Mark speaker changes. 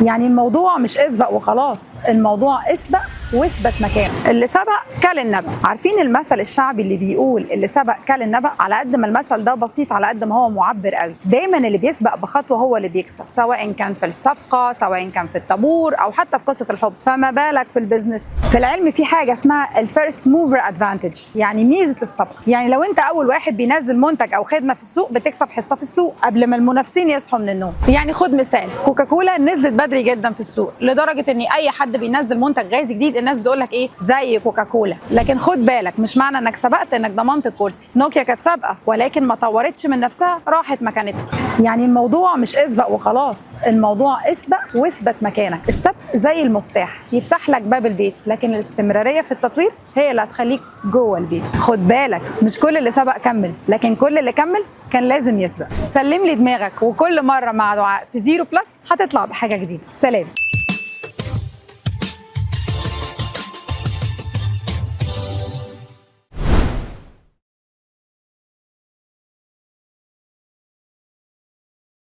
Speaker 1: يعني الموضوع مش اسبق وخلاص، الموضوع اسبق واثبت مكانه. اللي سبق كل النبأ. عارفين المثل الشعبي اللي بيقول اللي سبق كل النبأ؟ على قد ما المثل ده بسيط على قد ما هو معبر قوي. دايما اللي بيسبق بخطوه هو اللي بيكسب، سواء كان في الصفقه، سواء كان في الطابور، او حتى في قصه الحب. فما بالك في البيزنس؟ في العلم في حاجه اسمها الفيرست موفر ادفانتج، يعني ميزه السبق. يعني لو انت اول واحد بينزل منتج او خدمه في السوق بتكسب حصه في السوق قبل ما المنافسين يصحوا من النوم. يعني خد مثال، كوكاكولا نزلت بدري جدا في السوق لدرجه ان اي حد بينزل منتج غازي جديد الناس بتقول لك ايه؟ زي كوكاكولا. لكن خد بالك، مش معنى انك سبقت انك ضمنت الكرسي. نوكيا كانت سابقه ولكن ما طورتش من نفسها، راحت مكانتها. يعني الموضوع مش اسبق وخلاص، الموضوع اسبق واثبت مكانك. السبق زي المفتاح، يفتح لك باب البيت، لكن الاستمراريه في التطوير هي اللي هتخليك جوه البيت. خد بالك، مش كل اللي سبق كمل، لكن كل اللي كمل كان لازم يسبق. سلم لي دماغك، وكل مره مع دعاء في زيرو بلس هتطلع بحاجه جديده. سلام.